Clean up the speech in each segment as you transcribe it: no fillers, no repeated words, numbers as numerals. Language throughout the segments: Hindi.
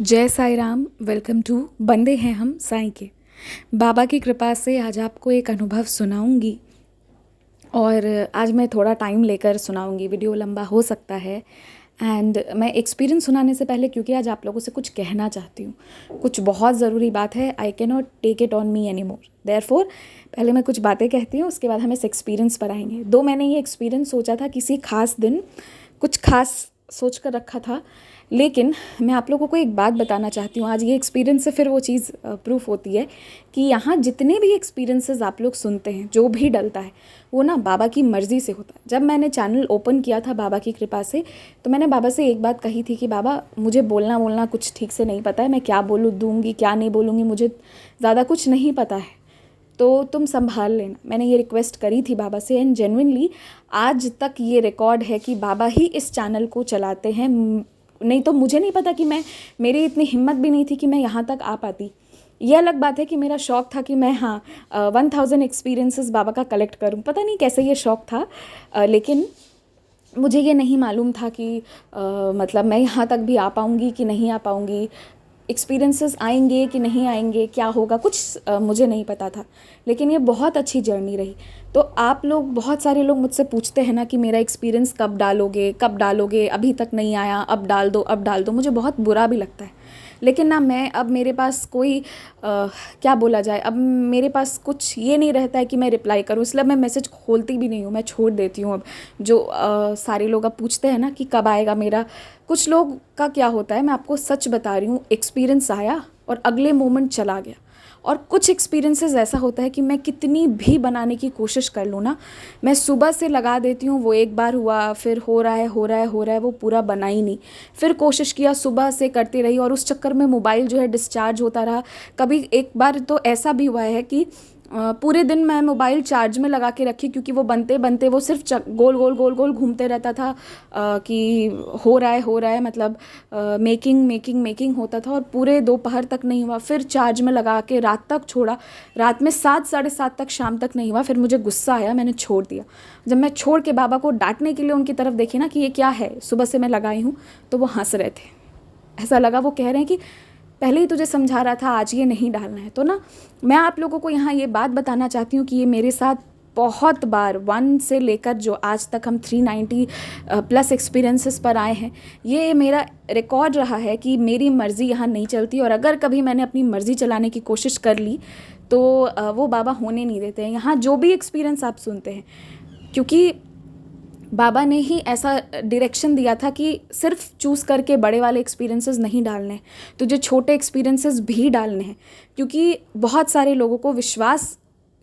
जय साई राम। वेलकम टू बंदे हैं हम साईं के। बाबा की कृपा से आज आपको एक अनुभव सुनाऊंगी और आज मैं थोड़ा टाइम लेकर सुनाऊंगी, वीडियो लंबा हो सकता है। एंड मैं एक्सपीरियंस सुनाने से पहले, क्योंकि आज आप लोगों से कुछ कहना चाहती हूँ, कुछ बहुत ज़रूरी बात है। I can not take it on me any more. Therefore पहले मैं कुछ बातें कहती हूँ, उसके बाद हम इस एक्सपीरियंस पर आएंगे। मैंने ये एक्सपीरियंस सोचा था, किसी खास दिन कुछ खास सोच कर रखा था, लेकिन मैं आप लोगों को एक बात बताना चाहती हूँ। आज ये एक्सपीरियंस से फिर वो चीज़ प्रूफ होती है कि यहाँ जितने भी एक्सपीरियंसेस आप लोग सुनते हैं, जो भी डलता है वो ना बाबा की मर्ज़ी से होता है। जब मैंने चैनल ओपन किया था बाबा की कृपा से, तो मैंने बाबा से एक बात कही थी कि बाबा, मुझे बोलना कुछ ठीक से नहीं पता है, मैं क्या बोलूँ दूँगी क्या नहीं बोलूँगी, मुझे ज़्यादा कुछ नहीं पता है, तो तुम संभाल लेना। मैंने ये रिक्वेस्ट करी थी बाबा से। एंड जेन्युइनली आज तक ये रिकॉर्ड है कि बाबा ही इस चैनल को चलाते हैं। नहीं तो मुझे नहीं पता कि मेरी इतनी हिम्मत भी नहीं थी कि मैं यहाँ तक आ पाती। ये अलग बात है कि मेरा शौक़ था कि मैं 1000 एक्सपीरियंसेस बाबा का कलेक्ट करूँ। पता नहीं कैसे ये शौक़ था, लेकिन मुझे ये नहीं मालूम था कि मतलब मैं यहाँ तक भी आ पाऊँगी कि नहीं आ पाऊँगी, एक्सपीरियंसेस आएंगे कि नहीं आएंगे, क्या होगा, कुछ मुझे नहीं पता था। लेकिन ये बहुत अच्छी जर्नी रही। तो आप लोग, बहुत सारे लोग मुझसे पूछते हैं ना कि मेरा एक्सपीरियंस कब डालोगे, अभी तक नहीं आया, अब डाल दो। मुझे बहुत बुरा भी लगता है, लेकिन ना मैं अब मेरे पास कोई क्या बोला जाए, अब मेरे पास कुछ ये नहीं रहता है कि मैं रिप्लाई करूँ, इसलिए मैं मैसेज खोलती भी नहीं हूँ, मैं छोड़ देती हूँ। अब जो सारे लोग अब पूछते हैं ना कि कब आएगा मेरा, कुछ लोग का क्या होता है, मैं आपको सच बता रही हूँ, एक्सपीरियंस आया और अगले मोमेंट चला गया। और कुछ एक्सपीरियंसेस ऐसा होता है कि मैं कितनी भी बनाने की कोशिश कर लूँ ना, मैं सुबह से लगा देती हूँ, वो एक बार हुआ, फिर हो रहा है, वो पूरा बना ही नहीं। फिर कोशिश किया, सुबह से करती रही और उस चक्कर में मोबाइल जो है डिस्चार्ज होता रहा। कभी एक बार तो ऐसा भी हुआ है कि पूरे दिन मैं मोबाइल चार्ज में लगा के रखी, क्योंकि वो बनते बनते वो सिर्फ गोल गोल घूमते रहता था कि हो रहा है, मतलब मेकिंग होता था, और पूरे दोपहर तक नहीं हुआ। फिर चार्ज में लगा के रात तक छोड़ा, रात में 7 साढ़े 7 तक, शाम तक नहीं हुआ। फिर मुझे गुस्सा आया, मैंने छोड़ दिया। जब मैं छोड़ के बाबा को डांटने के लिए उनकी तरफ देखी ना कि ये क्या है, सुबह से मैं लगाई हूँ, तो वो हंस रहे थे। ऐसा लगा वो कह रहे हैं कि पहले ही तुझे समझा रहा था, आज ये नहीं डालना है। तो ना मैं आप लोगों को यहाँ ये बात बताना चाहती हूँ कि ये मेरे साथ बहुत बार, 1 से लेकर जो आज तक हम 390 प्लस एक्सपीरियंसेस पर आए हैं, ये मेरा रिकॉर्ड रहा है कि मेरी मर्ज़ी यहाँ नहीं चलती। और अगर कभी मैंने अपनी मर्ज़ी चलाने की कोशिश कर ली तो वो बाबा होने नहीं देते हैं। यहाँ जो भी एक्सपीरियंस आप सुनते हैं, क्योंकि बाबा ने ही ऐसा डायरेक्शन दिया था कि सिर्फ चूज़ करके बड़े वाले एक्सपीरियंसेस नहीं डालने हैं, तुझे छोटे एक्सपीरियंसेस भी डालने हैं। क्योंकि बहुत सारे लोगों को विश्वास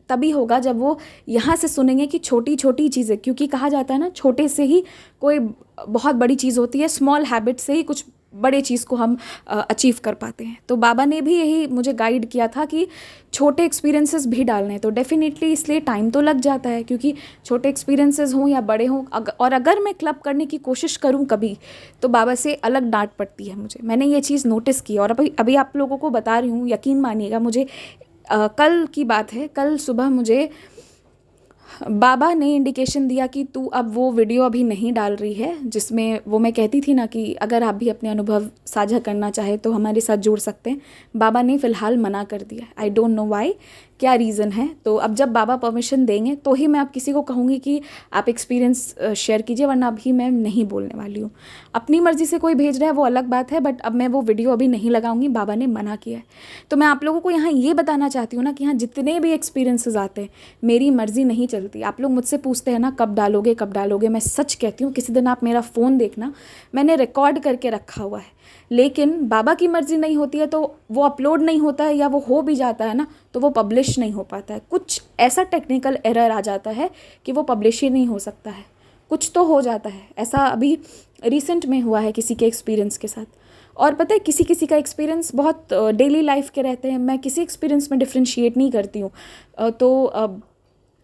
तभी होगा जब वो यहाँ से सुनेंगे कि छोटी छोटी चीज़ें, क्योंकि कहा जाता है ना, छोटे से ही कोई बहुत बड़ी चीज़ होती है, स्मॉल हैबिट से ही कुछ बड़े चीज़ को हम अचीव कर पाते हैं। तो बाबा ने भी यही मुझे गाइड किया था कि छोटे एक्सपीरियंसेस भी डालने हैं। तो डेफिनेटली इसलिए टाइम तो लग जाता है, क्योंकि छोटे एक्सपीरियंसेस हों या बड़े हों, और अगर मैं क्लब करने की कोशिश करूं कभी, तो बाबा से अलग डांट पड़ती है मुझे। मैंने ये चीज़ नोटिस की, और अभी आप लोगों को बता रही हूँ, यकीन मानिएगा। मुझे कल की बात है, कल सुबह मुझे बाबा ने इंडिकेशन दिया कि तू अब वो वीडियो अभी नहीं डाल रही है, जिसमें वो मैं कहती थी ना कि अगर आप भी अपने अनुभव साझा करना चाहे तो हमारे साथ जुड़ सकते हैं। बाबा ने फ़िलहाल मना कर दिया। आई डोंट नो वाई, क्या रीज़न है। तो अब जब बाबा परमिशन देंगे तो ही मैं अब किसी को कहूँगी कि आप एक्सपीरियंस शेयर कीजिए, वरना अभी मैं नहीं बोलने वाली हूँ। अपनी मर्ज़ी से कोई भेज रहा है वो अलग बात है, बट अब मैं वो वीडियो अभी नहीं लगाऊंगी, बाबा ने मना किया है। तो मैं आप लोगों को यहाँ ये बताना चाहती हूँ ना कि यहाँ जितने भी एक्सपीरियंसेस आते हैं, मेरी मर्ज़ी नहीं चलती। आप लोग मुझसे पूछते हैं ना कब डालोगे, मैं सच कहती हूँ, किसी दिन आप मेरा फ़ोन देखना, मैंने रिकॉर्ड करके रखा हुआ है। लेकिन बाबा की मर्ज़ी नहीं होती है तो वो अपलोड नहीं होता है, या वो हो भी जाता है ना तो वो पब्लिश नहीं हो पाता है। कुछ ऐसा टेक्निकल एरर आ जाता है कि वो पब्लिश ही नहीं हो सकता है। कुछ तो हो जाता है, ऐसा अभी रिसेंट में हुआ है किसी के एक्सपीरियंस के साथ। और पता है, किसी किसी का एक्सपीरियंस बहुत डेली लाइफ के रहते हैं। मैं किसी एक्सपीरियंस में डिफ्रेंशिएट नहीं करती हूँ,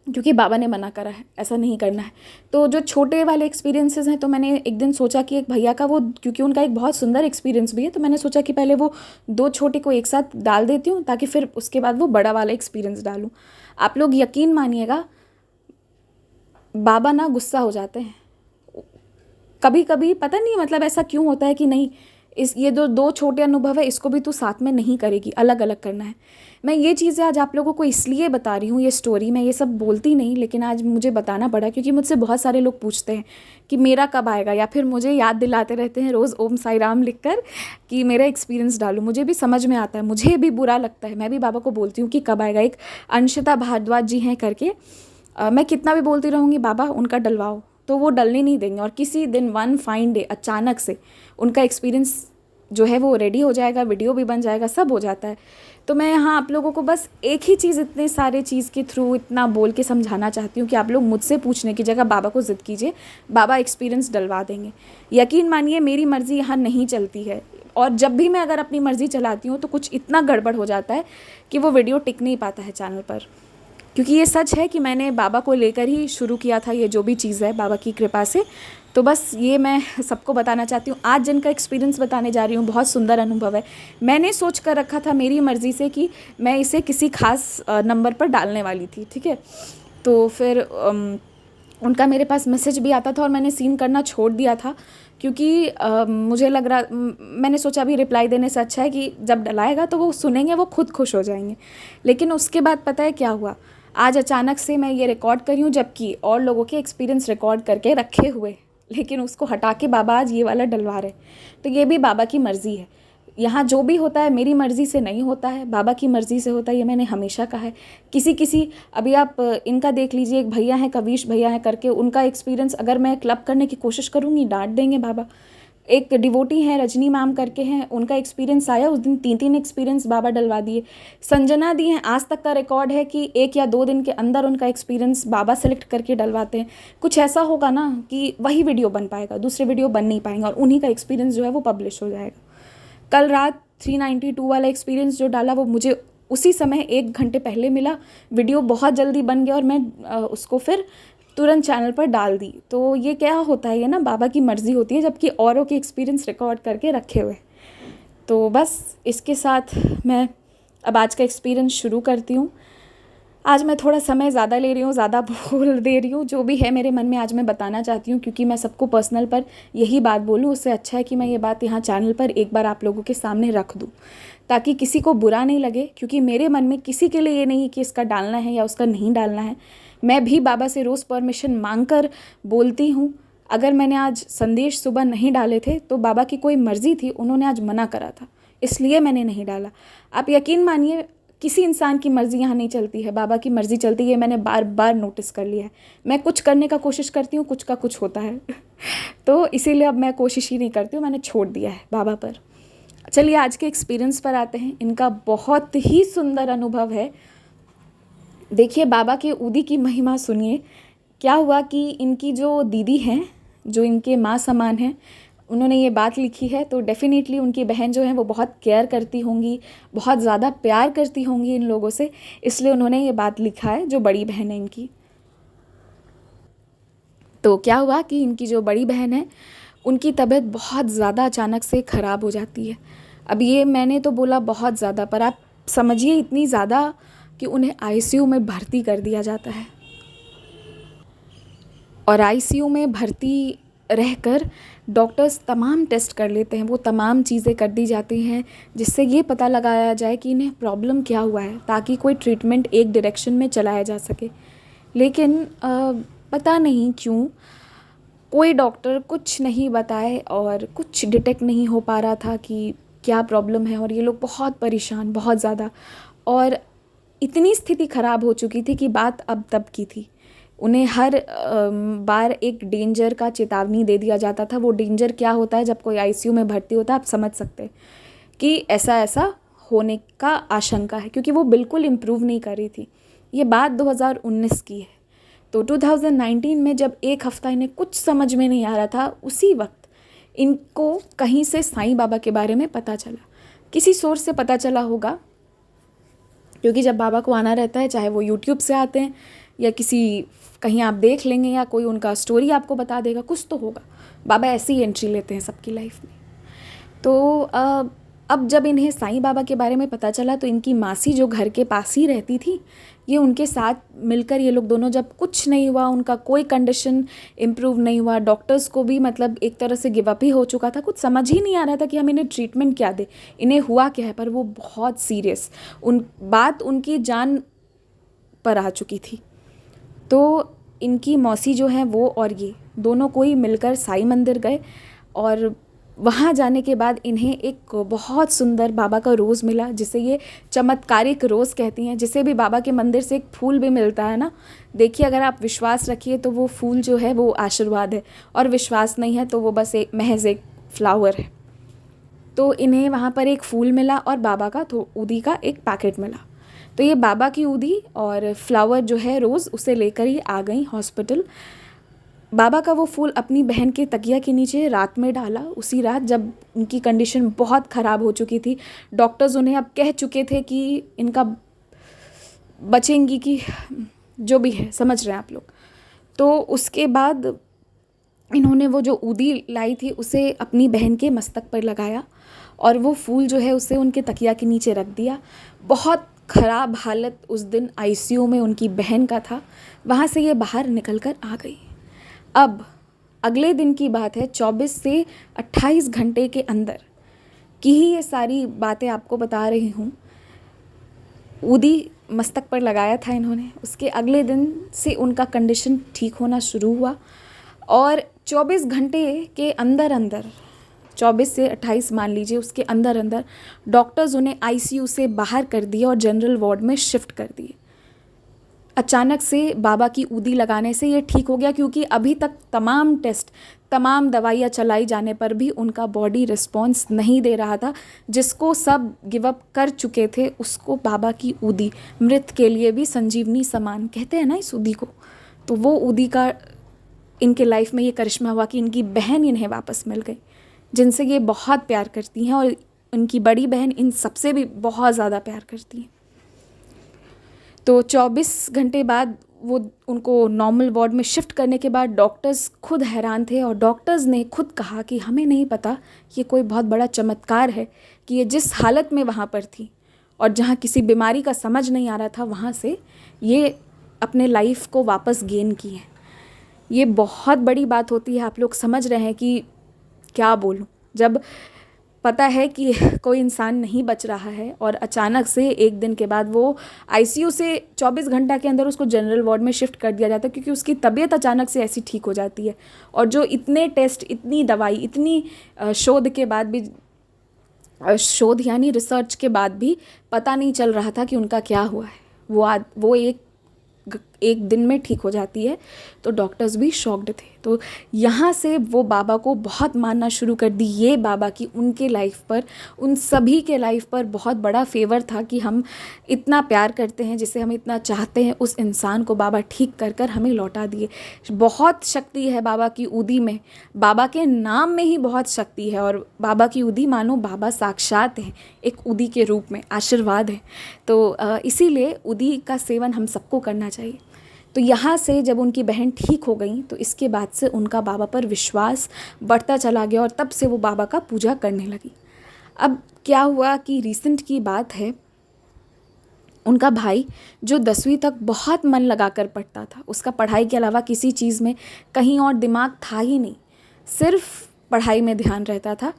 क्योंकि बाबा ने मना करा है, ऐसा नहीं करना है। तो जो छोटे वाले एक्सपीरियंसेस हैं, तो मैंने एक दिन सोचा कि एक भैया का वो, क्योंकि उनका एक बहुत सुंदर एक्सपीरियंस भी है, तो मैंने सोचा कि पहले वो 2 छोटे को एक साथ डाल देती हूँ, ताकि फिर उसके बाद वो बड़ा वाला एक्सपीरियंस डालूँ। आप लोग यकीन मानिएगा, बाबा ना गुस्सा हो जाते हैं कभी कभी, पता नहीं मतलब ऐसा क्यों होता है कि नहीं, ये दो छोटे अनुभव है, इसको भी तू साथ में नहीं करेगी, अलग अलग करना है। मैं ये चीज़ें आज आप लोगों को इसलिए बता रही हूँ, ये स्टोरी मैं ये सब बोलती नहीं, लेकिन आज मुझे बताना पड़ा क्योंकि मुझसे बहुत सारे लोग पूछते हैं कि मेरा कब आएगा, या फिर मुझे याद दिलाते रहते हैं रोज़ ओम साई राम लिख कर कि मेरा एक्सपीरियंस डालूँ। मुझे भी समझ में आता है, मुझे भी बुरा लगता है, मैं भी बाबा को बोलती हूँ कि कब आएगा। एक अंशिता भारद्वाज जी हैं करके, मैं कितना भी बोलती रहूँगी बाबा उनका डलवाओ, तो वो डलने नहीं देंगे, और किसी दिन वन फाइन डे अचानक से उनका एक्सपीरियंस जो है वो रेडी हो जाएगा, वीडियो भी बन जाएगा, सब हो जाता है। तो मैं यहाँ आप लोगों को बस एक ही चीज़ इतने सारे चीज़ के थ्रू इतना बोल के समझाना चाहती हूँ कि आप लोग मुझसे पूछने की जगह बाबा को ज़िद कीजिए, बाबा एक्सपीरियंस डलवा देंगे। यकीन मानिए मेरी मर्ज़ी यहाँ नहीं चलती है, और जब भी मैं अगर अपनी मर्ज़ी चलाती हूँ तो कुछ इतना गड़बड़ हो जाता है कि वो वीडियो टिक नहीं पाता है चैनल पर। क्योंकि ये सच है कि मैंने बाबा को लेकर ही शुरू किया था ये जो भी चीज़ है, बाबा की कृपा से। तो बस ये मैं सबको बताना चाहती हूँ। आज जिनका एक्सपीरियंस बताने जा रही हूँ, बहुत सुंदर अनुभव है। मैंने सोच कर रखा था मेरी मर्ज़ी से कि मैं इसे किसी खास नंबर पर डालने वाली थी, ठीक है। तो फिर उनका मेरे पास मैसेज भी आता था और मैंने सीन करना छोड़ दिया था, क्योंकि मुझे लग रहा, मैंने सोचा अभी रिप्लाई देने से अच्छा है कि जब डलाएगा तो वो सुनेंगे, वो खुद खुश हो जाएंगे। लेकिन उसके बाद पता है क्या हुआ, आज अचानक से मैं ये रिकॉर्ड कर रही हूँ, जबकि और लोगों के एक्सपीरियंस रिकॉर्ड करके रखे हुए, लेकिन उसको हटा के बाबा आज ये वाला डलवा रहे। तो ये भी बाबा की मर्ज़ी है। यहाँ जो भी होता है मेरी मर्ज़ी से नहीं होता है, बाबा की मर्ज़ी से होता है, ये मैंने हमेशा कहा है। किसी अभी आप इनका देख लीजिए, एक भैया हैं कविश भैया हैं करके, उनका एक्सपीरियंस अगर मैं क्लब करने की कोशिश करूँगी डांट देंगे बाबा। एक डिवोटी हैं रजनी मैम करके हैं, उनका एक्सपीरियंस आया उस दिन 3 एक्सपीरियंस बाबा डलवा दिए। संजना दी हैं, आज तक का रिकॉर्ड है कि 1 या 2 दिन के अंदर उनका एक्सपीरियंस बाबा सेलेक्ट करके डलवाते हैं। कुछ ऐसा होगा ना कि वही वीडियो बन पाएगा, दूसरे वीडियो बन नहीं पाएंगे, और उन्हीं का एक्सपीरियंस जो है वो पब्लिश हो जाएगा। कल रात 392 वाला एक्सपीरियंस जो डाला वो मुझे उसी समय 1 घंटे पहले मिला, वीडियो बहुत जल्दी बन गया और मैं उसको फिर तुरंत चैनल पर डाल दी। तो ये क्या होता है, ये ना बाबा की मर्ज़ी होती है, जबकि औरों के एक्सपीरियंस रिकॉर्ड करके रखे हुए। तो बस इसके साथ मैं अब आज का एक्सपीरियंस शुरू करती हूँ। आज मैं थोड़ा समय ज़्यादा ले रही हूँ, ज़्यादा बोल दे रही हूँ, जो भी है मेरे मन में आज मैं बताना चाहती हूँ, क्योंकि मैं सबको पर्सनल पर यही बात बोलूँ, उससे अच्छा है कि मैं ये बात यहाँ चैनल पर एक बार आप लोगों के सामने रख दूँ, ताकि किसी को बुरा नहीं लगे। क्योंकि मेरे मन में किसी के लिए ये नहीं कि इसका डालना है या उसका नहीं डालना है। मैं भी बाबा से रोज़ परमिशन मांग कर बोलती हूँ। अगर मैंने आज संदेश सुबह नहीं डाले थे तो बाबा की कोई मर्ज़ी थी, उन्होंने आज मना करा था, इसलिए मैंने नहीं डाला। आप यकीन मानिए किसी इंसान की मर्ज़ी यहाँ नहीं चलती है, बाबा की मर्ज़ी चलती है। मैंने बार बार नोटिस कर लिया है। मैं कुछ करने का कोशिश करती हूँ, कुछ का कुछ होता है तो इसीलिए अब मैं कोशिश ही नहीं करती हूँ, मैंने छोड़ दिया है बाबा पर। चलिए आज के एक्सपीरियंस पर आते हैं। इनका बहुत ही सुंदर अनुभव है। देखिए बाबा के उदी की महिमा सुनिए। क्या हुआ कि इनकी जो दीदी हैं, जो इनके माँ समान हैं, उन्होंने ये बात लिखी है, तो डेफ़िनेटली उनकी बहन जो है वो बहुत केयर करती होंगी, बहुत ज़्यादा प्यार करती होंगी इन लोगों से, इसलिए उन्होंने ये बात लिखा है, जो बड़ी बहन है इनकी। तो क्या हुआ कि इनकी जो बड़ी बहन है उनकी तबीयत बहुत ज़्यादा अचानक से ख़राब हो जाती है। अब ये मैंने तो बोला बहुत ज़्यादा, पर आप समझिए इतनी ज़्यादा कि उन्हें आईसीयू में भर्ती कर दिया जाता है। और आईसीयू में भर्ती रहकर डॉक्टर्स तमाम टेस्ट कर लेते हैं, वो तमाम चीज़ें कर दी जाती हैं जिससे ये पता लगाया जाए कि इन्हें प्रॉब्लम क्या हुआ है, ताकि कोई ट्रीटमेंट एक डायरेक्शन में चलाया जा सके। लेकिन पता नहीं क्यों कोई डॉक्टर कुछ नहीं बताए और कुछ डिटेक्ट नहीं हो पा रहा था कि क्या प्रॉब्लम है, और ये लोग बहुत परेशान, बहुत ज़्यादा। और इतनी स्थिति ख़राब हो चुकी थी कि बात अब तब की थी। उन्हें हर बार एक डेंजर का चेतावनी दे दिया जाता था। वो डेंजर क्या होता है, जब कोई आईसीयू में भर्ती होता है, आप समझ सकते हैं कि ऐसा ऐसा होने का आशंका है, क्योंकि वो बिल्कुल इम्प्रूव नहीं कर रही थी। ये बात 2019 की है। तो 2019 में जब एक हफ़्ता इन्हें कुछ समझ में नहीं आ रहा था, उसी वक्त इनको कहीं से साईं बाबा के बारे में पता चला। किसी सोर्स से पता चला होगा, क्योंकि जब बाबा को आना रहता है, चाहे वो यूट्यूब से आते हैं या किसी कहीं आप देख लेंगे या कोई उनका स्टोरी आपको बता देगा, कुछ तो होगा। बाबा ऐसी ही एंट्री लेते हैं सबकी लाइफ में। तो अब जब इन्हें साईं बाबा के बारे में पता चला तो इनकी मासी जो घर के पास ही रहती थी, ये उनके साथ मिलकर ये लोग दोनों, जब कुछ नहीं हुआ, उनका कोई कंडीशन इम्प्रूव नहीं हुआ, डॉक्टर्स को भी मतलब एक तरह से गिव अप ही हो चुका था, कुछ समझ ही नहीं आ रहा था कि हम इन्हें ट्रीटमेंट क्या दें, इन्हें हुआ क्या है, पर वो बहुत सीरियस, उनकी जान पर आ चुकी थी। तो इनकी मौसी जो है वो और ये दोनों को ही मिलकर साईं मंदिर गए, और वहाँ जाने के बाद इन्हें एक बहुत सुंदर बाबा का रोज़ मिला, जिसे ये चमत्कारिक रोज़ कहती हैं। जिसे भी बाबा के मंदिर से एक फूल भी मिलता है ना, देखिए अगर आप विश्वास रखिए तो वो फूल जो है वो आशीर्वाद है, और विश्वास नहीं है तो वो बस एक महज एक फ्लावर है। तो इन्हें वहाँ पर एक फूल मिला और बाबा का ऊदी का एक पैकेट मिला। तो ये बाबा की ऊदी और फ्लावर जो है रोज़, उसे लेकर ही आ गई हॉस्पिटल। बाबा का वो फूल अपनी बहन के तकिया के नीचे रात में डाला, उसी रात जब उनकी कंडीशन बहुत ख़राब हो चुकी थी। डॉक्टर्स उन्हें अब कह चुके थे कि इनका बचेंगी, कि जो भी है, समझ रहे हैं आप लोग। तो उसके बाद इन्होंने वो जो ऊदी लाई थी उसे अपनी बहन के मस्तक पर लगाया, और वो फूल जो है उसे उनके तकिया के नीचे रख दिया। बहुत ख़राब हालत उस दिन आईसीयू में उनकी बहन का था। वहाँ से ये बाहर निकल कर आ गई। अब अगले दिन की बात है, 24 से 28 घंटे के अंदर की ही ये सारी बातें आपको बता रही हूँ। ऊदी मस्तक पर लगाया था इन्होंने, उसके अगले दिन से उनका कंडीशन ठीक होना शुरू हुआ, और 24 घंटे के अंदर अंदर, 24 से 28 मान लीजिए, उसके अंदर अंदर डॉक्टर्स उन्हें आईसीयू से बाहर कर दिए और जनरल वार्ड में शिफ्ट कर दिए। अचानक से बाबा की ऊदी लगाने से ये ठीक हो गया, क्योंकि अभी तक तमाम टेस्ट, तमाम दवाइयाँ चलाई जाने पर भी उनका बॉडी रिस्पॉन्स नहीं दे रहा था। जिसको सब गिव अप कर चुके थे, उसको बाबा की ऊदी मृत के लिए भी संजीवनी समान, कहते हैं ना इस ऊदी को। तो वो ऊदी का इनके लाइफ में ये करिश्मा हुआ कि इनकी बहन इन्हें वापस मिल गई, जिनसे ये बहुत प्यार करती हैं, और इनकी बड़ी बहन इन सबसे भी बहुत ज़्यादा प्यार करती हैं। तो 24 घंटे बाद वो उनको नॉर्मल वार्ड में शिफ्ट करने के बाद डॉक्टर्स खुद हैरान थे, और डॉक्टर्स ने खुद कहा कि हमें नहीं पता, ये कोई बहुत बड़ा चमत्कार है कि ये जिस हालत में वहाँ पर थी और जहाँ किसी बीमारी का समझ नहीं आ रहा था, वहाँ से ये अपने लाइफ को वापस गेन की है। ये बहुत बड़ी बात होती है, आप लोग समझ रहे हैं कि क्या बोलूँ। जब पता है कि कोई इंसान नहीं बच रहा है, और अचानक से एक दिन के बाद वो आईसीयू से 24 घंटा के अंदर उसको जनरल वार्ड में शिफ्ट कर दिया जाता है, क्योंकि उसकी तबीयत अचानक से ऐसी ठीक हो जाती है। और जो इतने टेस्ट, इतनी दवाई, इतनी शोध के बाद भी, शोध यानी रिसर्च के बाद भी पता नहीं चल रहा था कि उनका क्या हुआ है। वो एक दिन में ठीक हो जाती है। तो डॉक्टर्स भी शॉक्ड थे। तो यहाँ से वो बाबा को बहुत मानना शुरू कर दी। ये बाबा की उनके लाइफ पर, उन सभी के लाइफ पर बहुत बड़ा फेवर था कि हम इतना प्यार करते हैं, जिसे हम इतना चाहते हैं, उस इंसान को बाबा ठीक कर कर हमें लौटा दिए। बहुत शक्ति है बाबा की ऊदी में, बाबा के नाम में ही बहुत शक्ति है। और बाबा की ऊदी मानो बाबा साक्षात है, एक ऊदी के रूप में आशीर्वाद है। तो इसीलिए ऊदी का सेवन हम सबको करना चाहिए। तो यहाँ से जब उनकी बहन ठीक हो गई, तो इसके बाद से उनका बाबा पर विश्वास बढ़ता चला गया, और तब से वो बाबा का पूजा करने लगी। अब क्या हुआ कि रिसेंट की बात है, उनका भाई जो 10वीं तक बहुत मन लगा कर पढ़ता था, उसका पढ़ाई के अलावा किसी चीज़ में कहीं और दिमाग था ही नहीं, सिर्फ पढ़ाई में ध्यान रहता था।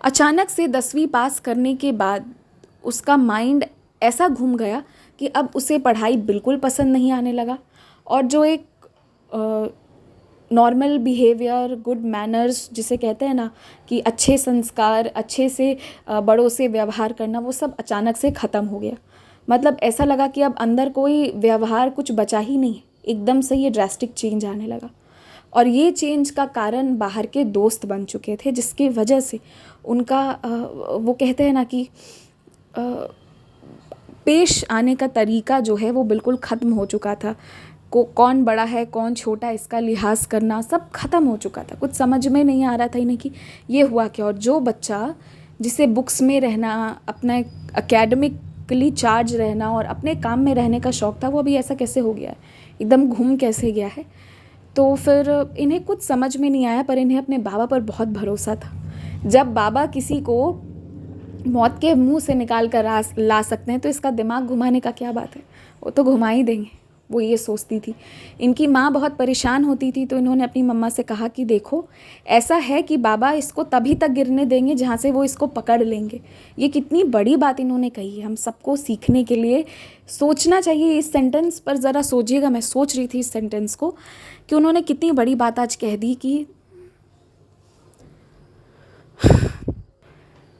अचानक से 10वीं पास करने के बाद उसका माइंड ऐसा घूम गया कि अब उसे पढ़ाई बिल्कुल पसंद नहीं आने लगा, और जो एक नॉर्मल बिहेवियर, गुड मैनर्स जिसे कहते हैं ना, कि अच्छे संस्कार, अच्छे से बड़ों से व्यवहार करना, वो सब अचानक से ख़त्म हो गया। मतलब ऐसा लगा कि अब अंदर कोई व्यवहार कुछ बचा ही नहीं है। एकदम से ये ड्रास्टिक चेंज आने लगा, और ये चेंज का कारण बाहर के दोस्त बन चुके थे, जिसकी वजह से उनका वो कहते हैं ना कि पेश आने का तरीका जो है वो बिल्कुल ख़त्म हो चुका था। कौन बड़ा है, कौन छोटा, इसका लिहाज करना सब ख़त्म हो चुका था। कुछ समझ में नहीं आ रहा था इन्हें कि ये हुआ क्या। और जो बच्चा, जिसे बुक्स में रहना, अपना एकेडमिकली चार्ज रहना और अपने काम में रहने का शौक़ था, वो अभी ऐसा कैसे हो गया है, एकदम घूम कैसे गया है। तो फिर इन्हें कुछ समझ में नहीं आया, पर इन्हें अपने बाबा पर बहुत भरोसा था। जब बाबा किसी को मौत के मुंह से निकाल कर ला सकते हैं, तो इसका दिमाग घुमाने का क्या बात है, वो तो घुमा ही देंगे। वो ये सोचती थी। इनकी माँ बहुत परेशान होती थी, तो इन्होंने अपनी मम्मा से कहा कि देखो, ऐसा है कि बाबा इसको तभी तक गिरने देंगे जहाँ से वो इसको पकड़ लेंगे। ये कितनी बड़ी बात इन्होंने कही है, हम सबको सीखने के लिए सोचना चाहिए। इस सेंटेंस पर ज़रा सोचिएगा, मैं सोच रही थी इस सेंटेंस को कि उन्होंने कितनी बड़ी बात आज कह दी कि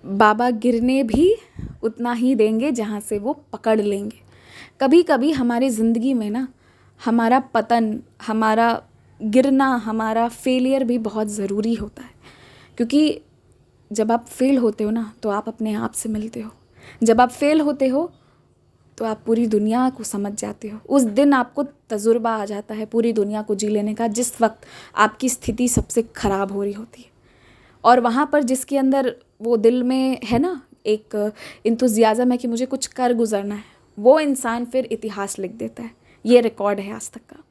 बाबा गिरने भी उतना ही देंगे जहाँ से वो पकड़ लेंगे। कभी कभी हमारी ज़िंदगी में ना हमारा पतन, हमारा गिरना, हमारा फेलियर भी बहुत ज़रूरी होता है, क्योंकि जब आप फेल होते हो ना तो आप अपने आप से मिलते हो। जब आप फेल होते हो तो आप पूरी दुनिया को समझ जाते हो। उस दिन आपको तजुर्बा आ जाता है पूरी दुनिया को जी लेने का, जिस वक्त आपकी स्थिति सबसे ख़राब हो रही होती है। और वहाँ पर जिसके अंदर वो दिल में है ना एक इंतुजियाज़म है कि मुझे कुछ कर गुजरना है, वो इंसान फिर इतिहास लिख देता है। ये रिकॉर्ड है आज तक का।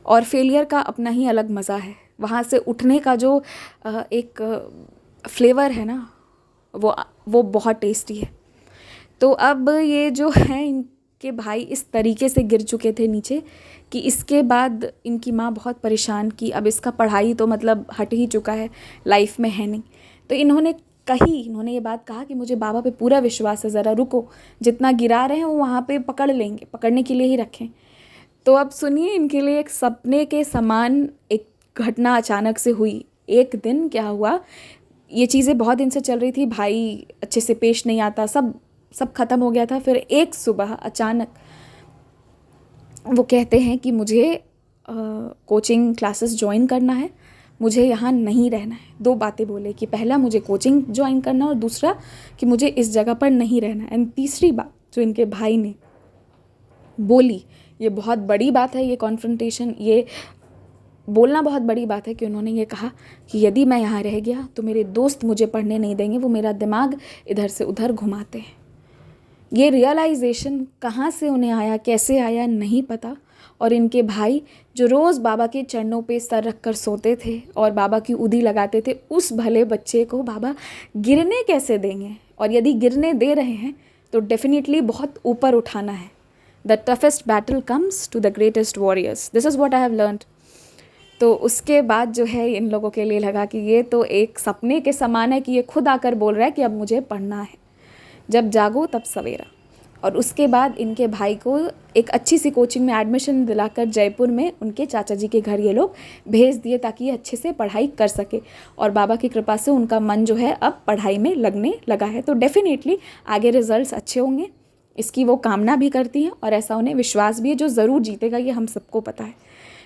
और फेलियर का अपना ही अलग मज़ा है। वहाँ से उठने का जो एक फ्लेवर है ना, वो बहुत टेस्टी है। तो अब ये जो है, इनके भाई इस तरीके से गिर चुके थे नीचे कि इसके बाद इनकी माँ बहुत परेशान की। अब इसका पढ़ाई तो मतलब हट ही चुका है, लाइफ में है नहीं। तो इन्होंने ये बात कहा कि मुझे बाबा पे पूरा विश्वास है, ज़रा रुको, जितना गिरा रहे हैं वो वहाँ पे पकड़ लेंगे, पकड़ने के लिए ही रखें। तो अब सुनिए, इनके लिए एक सपने के समान एक घटना अचानक से हुई। एक दिन क्या हुआ, ये चीज़ें बहुत दिन से चल रही थी, भाई अच्छे से पेश नहीं आता, सब खत्म हो गया था। फिर एक सुबह अचानक वो कहते हैं कि मुझे कोचिंग क्लासेस ज्वाइन करना है, मुझे यहाँ नहीं रहना है। दो बातें बोले कि पहला मुझे कोचिंग ज्वाइन करना है और दूसरा कि मुझे इस जगह पर नहीं रहना है। एंड तीसरी बात जो इनके भाई ने बोली, ये बहुत बड़ी बात है, ये कॉन्फ्रंटेशन, ये बोलना बहुत बड़ी बात है कि उन्होंने ये कहा कि यदि मैं यहाँ रह गया तो मेरे दोस्त मुझे पढ़ने नहीं देंगे, वो मेरा दिमाग इधर से उधर घुमाते हैं। ये रियलाइजेशन कहाँ से उन्हें आया, कैसे आया, नहीं पता। और इनके भाई जो रोज़ बाबा के चरणों पे सर रख कर सोते थे और बाबा की उदी लगाते थे, उस भले बच्चे को बाबा गिरने कैसे देंगे? और यदि गिरने दे रहे हैं तो डेफिनेटली बहुत ऊपर उठाना है। The toughest battle comes to the greatest warriors, this is what I have learned. तो उसके बाद जो है इन लोगों के लिए लगा कि ये तो एक सपने के समान है कि ये खुद आकर बोल रहा है कि अब मुझे पढ़ना है, जब जागो तब सवेरा। और उसके बाद इनके भाई को एक अच्छी सी कोचिंग में एडमिशन दिलाकर जयपुर में उनके चाचा जी के घर ये लोग भेज दिए, ताकि ये अच्छे से पढ़ाई कर सके। और बाबा की कृपा से उनका मन जो है अब पढ़ाई में लगने लगा है। तो डेफिनेटली आगे रिजल्ट्स अच्छे होंगे, इसकी वो कामना भी करती हैं और ऐसा उन्हें विश्वास भी है। जो ज़रूर जीतेगा ये हम सबको पता है।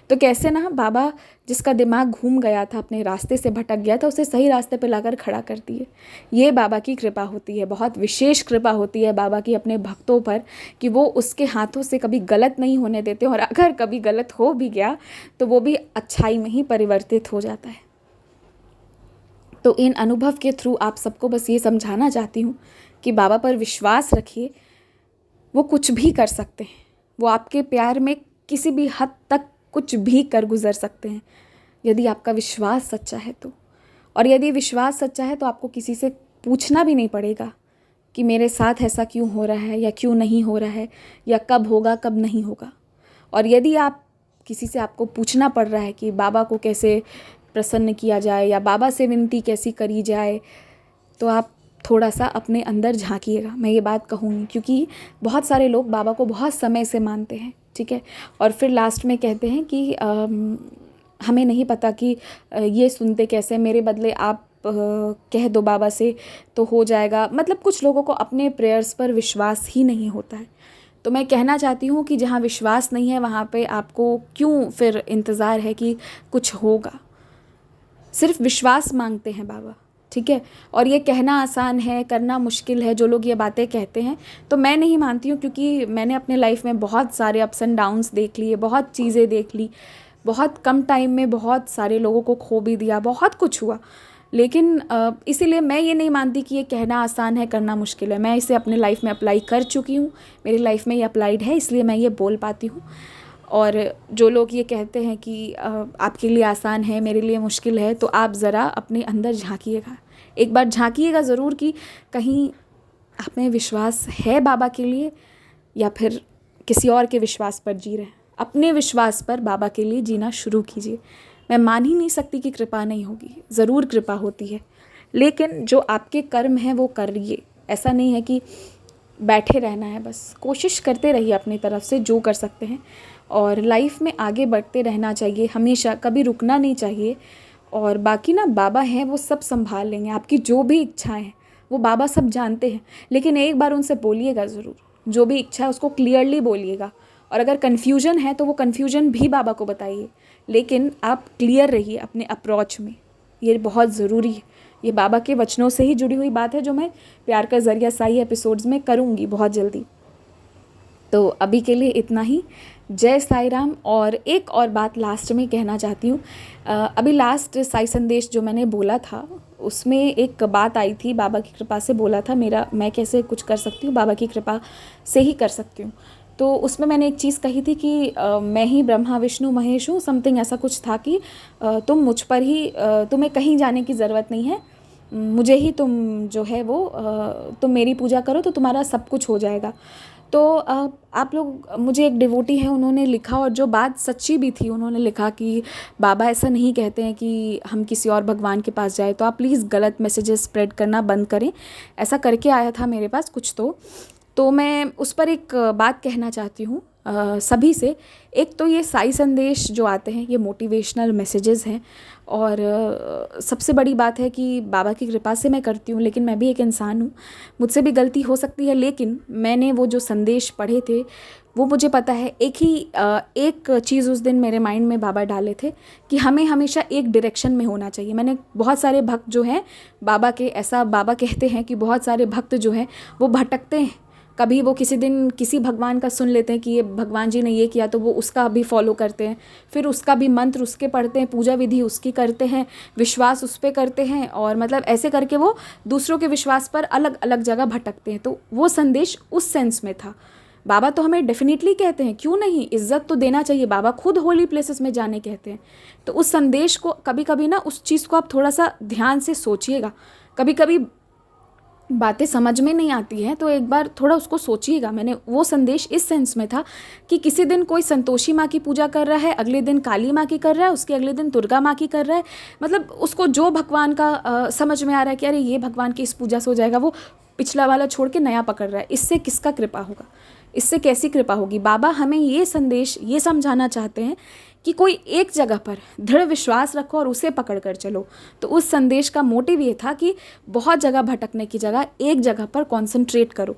तो कैसे ना बाबा जिसका दिमाग घूम गया था, अपने रास्ते से भटक गया था, उसे सही रास्ते पे लाकर खड़ा करती है। ये बाबा की कृपा होती है, बहुत विशेष कृपा होती है बाबा की अपने भक्तों पर, कि वो उसके हाथों से कभी गलत नहीं होने देते। और अगर कभी गलत हो भी गया तो वो भी अच्छाई में ही परिवर्तित हो जाता है। तो इन अनुभव के थ्रू आप सबको बस ये समझाना चाहती हूँ कि बाबा पर विश्वास रखिए, वो कुछ भी कर सकते हैं। वो आपके प्यार में किसी भी हद तक कुछ भी कर गुजर सकते हैं, यदि आपका विश्वास सच्चा है तो। और यदि विश्वास सच्चा है तो आपको किसी से पूछना भी नहीं पड़ेगा कि मेरे साथ ऐसा क्यों हो रहा है, या क्यों नहीं हो रहा है, या कब होगा कब नहीं होगा। और यदि आप किसी से आपको पूछना पड़ रहा है कि बाबा को कैसे प्रसन्न किया जाए या बाबा से विनती कैसी करी जाए, तो आप थोड़ा सा अपने अंदर झांकिएगा। मैं ये बात कहूँगी क्योंकि बहुत सारे लोग बाबा को बहुत समय से मानते हैं, ठीक है, और फिर लास्ट में कहते हैं कि हमें नहीं पता कि ये सुनते कैसे, मेरे बदले आप कह दो बाबा से तो हो जाएगा। मतलब कुछ लोगों को अपने प्रेयर्स पर विश्वास ही नहीं होता है। तो मैं कहना चाहती हूँ कि जहाँ विश्वास नहीं है वहाँ पे आपको क्यों फिर इंतज़ार है कि कुछ होगा। सिर्फ विश्वास मांगते हैं बाबा, ठीक है। और ये कहना आसान है, करना मुश्किल है। जो लोग ये बातें कहते हैं, तो मैं नहीं मानती हूँ, क्योंकि मैंने अपने लाइफ में बहुत सारे अप्स एंड डाउन्स देख लिए, बहुत चीज़ें देख ली, बहुत कम टाइम में बहुत सारे लोगों को खो भी दिया, बहुत कुछ हुआ। लेकिन इसीलिए मैं ये नहीं मानती कि ये कहना आसान है, करना मुश्किल है। मैं इसे अपने लाइफ में अप्लाई कर चुकी हूँ, मेरी लाइफ में ये अप्लाइड है, इसलिए मैं ये बोल पाती हूँ। और जो लोग ये कहते हैं कि आपके लिए आसान है, मेरे लिए मुश्किल है, तो आप ज़रा अपने अंदर झांकिएगा, एक बार झांकिएगा ज़रूर कि कहीं आप में विश्वास है बाबा के लिए या फिर किसी और के विश्वास पर जी रहे हैं। अपने विश्वास पर बाबा के लिए जीना शुरू कीजिए। मैं मान ही नहीं सकती कि कृपा नहीं होगी, ज़रूर कृपा होती है, लेकिन जो आपके कर्म हैं वो करिए। ऐसा नहीं है कि बैठे रहना है, बस कोशिश करते रहिए अपनी तरफ से जो कर सकते हैं, और लाइफ में आगे बढ़ते रहना चाहिए हमेशा, कभी रुकना नहीं चाहिए। और बाकी ना बाबा हैं, वो सब संभाल लेंगे। आपकी जो भी इच्छाएं हैं वो बाबा सब जानते हैं, लेकिन एक बार उनसे बोलिएगा ज़रूर, जो भी इच्छा है उसको क्लियरली बोलिएगा। और अगर कन्फ्यूजन है तो वो कन्फ्यूजन भी बाबा को बताइए, लेकिन आप क्लियर रहिए अपने अप्रोच में, ये बहुत ज़रूरी है। ये बाबा के वचनों से ही जुड़ी हुई बात है, जो मैं प्यार का ज़रिया साई एपिसोड्स में करूँगी बहुत जल्दी। तो अभी के लिए इतना ही। जय साई राम। और एक और बात लास्ट में कहना चाहती हूँ। अभी लास्ट साई संदेश जो मैंने बोला था उसमें एक बात आई थी, बाबा की कृपा से बोला था, मैं कैसे कुछ कर सकती हूँ, बाबा की कृपा से ही कर सकती हूँ। तो उसमें मैंने एक चीज़ कही थी कि मैं ही ब्रह्मा विष्णु महेश हूँ, समथिंग ऐसा कुछ था कि तुम मुझ पर ही, तुम्हें कहीं जाने की ज़रूरत नहीं है, मुझे ही तुम जो है वो तुम मेरी पूजा करो तो तुम्हारा सब कुछ हो जाएगा। तो आप लोग, मुझे एक डिवोटी है, उन्होंने लिखा, और जो बात सच्ची भी थी, उन्होंने लिखा कि बाबा ऐसा नहीं कहते हैं कि हम किसी और भगवान के पास जाए, तो आप प्लीज़ गलत मैसेजेस स्प्रेड करना बंद करें। ऐसा करके आया था मेरे पास कुछ, तो मैं उस पर एक बात कहना चाहती हूँ सभी से। एक तो ये साई संदेश जो आते हैं ये मोटिवेशनल मैसेजेस हैं, और सबसे बड़ी बात है कि बाबा की कृपा से मैं करती हूँ, लेकिन मैं भी एक इंसान हूँ, मुझसे भी गलती हो सकती है। लेकिन मैंने वो जो संदेश पढ़े थे वो मुझे पता है, एक चीज़ उस दिन मेरे माइंड में बाबा डाले थे कि हमें हमेशा एक डायरेक्शन में होना चाहिए। मैंने बहुत सारे भक्त जो हैं बाबा के, ऐसा बाबा कहते हैं कि बहुत सारे भक्त जो हैं वो भटकते हैं। कभी वो किसी दिन किसी भगवान का सुन लेते हैं कि ये भगवान जी ने ये किया, तो वो उसका भी फॉलो करते हैं, फिर उसका भी मंत्र उसके पढ़ते हैं, पूजा विधि उसकी करते हैं, विश्वास उस पर करते हैं, और मतलब ऐसे करके वो दूसरों के विश्वास पर अलग अलग जगह भटकते हैं। तो वो संदेश उस सेंस में था। बाबा तो हमें डेफिनेटली कहते हैं, क्यों नहीं, इज्जत तो देना चाहिए, बाबा खुद होली प्लेसेस में जाने कहते हैं। तो उस संदेश को कभी कभी ना, उस चीज़ को आप थोड़ा सा ध्यान से सोचिएगा। कभी कभी बातें समझ में नहीं आती हैं तो एक बार थोड़ा उसको सोचिएगा। मैंने वो संदेश इस सेंस में था कि किसी दिन कोई संतोषी माँ की पूजा कर रहा है, अगले दिन काली माँ की कर रहा है, उसके अगले दिन दुर्गा माँ की कर रहा है, मतलब उसको जो भगवान का समझ में आ रहा है कि अरे ये भगवान की इस पूजा से हो जाएगा, वो पिछला वाला छोड़ के नया पकड़ रहा है। इससे किसका कृपा होगा, इससे कैसी कृपा होगी। बाबा हमें ये संदेश ये समझाना चाहते हैं कि कोई एक जगह पर दृढ़ विश्वास रखो और उसे पकड़ कर चलो। तो उस संदेश का मोटिव ये था कि बहुत जगह भटकने की जगह एक जगह पर कॉन्सेंट्रेट करो,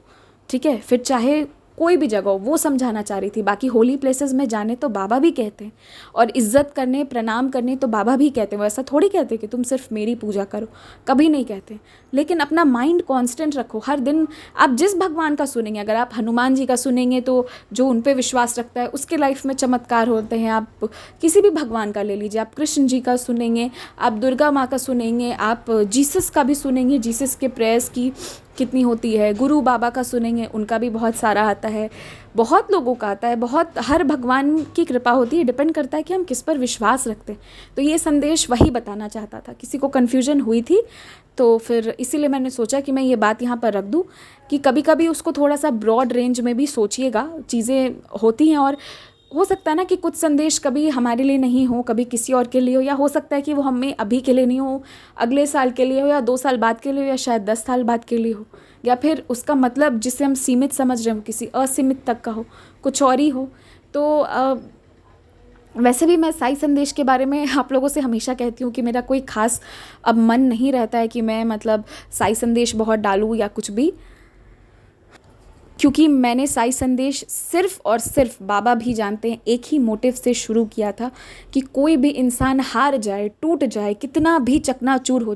ठीक है, फिर चाहे कोई भी जगह हो, वो समझाना चाह रही थी। बाकी होली प्लेसेस में जाने तो बाबा भी कहते हैं, और इज्जत करने प्रणाम करने तो बाबा भी कहते हैं। वो ऐसा थोड़ी कहते कि तुम सिर्फ मेरी पूजा करो, कभी नहीं कहते। लेकिन अपना माइंड कांस्टेंट रखो। हर दिन आप जिस भगवान का सुनेंगे, अगर आप हनुमान जी का सुनेंगे तो जो उन पे विश्वास रखता है उसके लाइफ में चमत्कार होते हैं। आप किसी भी भगवान का ले लीजिए, आप कृष्ण जी का सुनेंगे, आप दुर्गा माँ का सुनेंगे, आप जीसस का भी सुनेंगे, जीसस के प्रेयर्स की कितनी होती है, गुरु बाबा का सुनेंगे, उनका भी बहुत सारा आता है, बहुत लोगों का आता है, बहुत, हर भगवान की कृपा होती है। डिपेंड करता है कि हम किस पर विश्वास रखते हैं। तो ये संदेश वही बताना चाहता था। किसी को कन्फ्यूजन हुई थी तो फिर इसीलिए मैंने सोचा कि मैं ये बात यहाँ पर रख दूँ कि कभी कभी उसको थोड़ा सा ब्रॉड रेंज में भी सोचिएगा। चीज़ें होती हैं, और हो सकता है ना कि कुछ संदेश कभी हमारे लिए नहीं हो, कभी किसी और के लिए हो, या हो सकता है कि वो हमें अभी के लिए नहीं हो, अगले साल के लिए हो, या 2 साल बाद के लिए हो, या शायद 10 साल बाद के लिए हो, या फिर उसका मतलब जिसे हम सीमित समझ रहे हो किसी असीमित तक का हो, कुछ और ही हो। तो वैसे भी मैं साई संदेश के बारे में आप लोगों से हमेशा कहती हूँ कि मेरा कोई ख़ास अब मन नहीं रहता है कि मैं मतलब साई संदेश बहुत डालूँ या कुछ भी, क्योंकि मैंने साई संदेश सिर्फ़ और सिर्फ, बाबा भी जानते हैं, एक ही मोटिव से शुरू किया था कि कोई भी इंसान हार जाए, टूट जाए, कितना भी चकनाचूर हो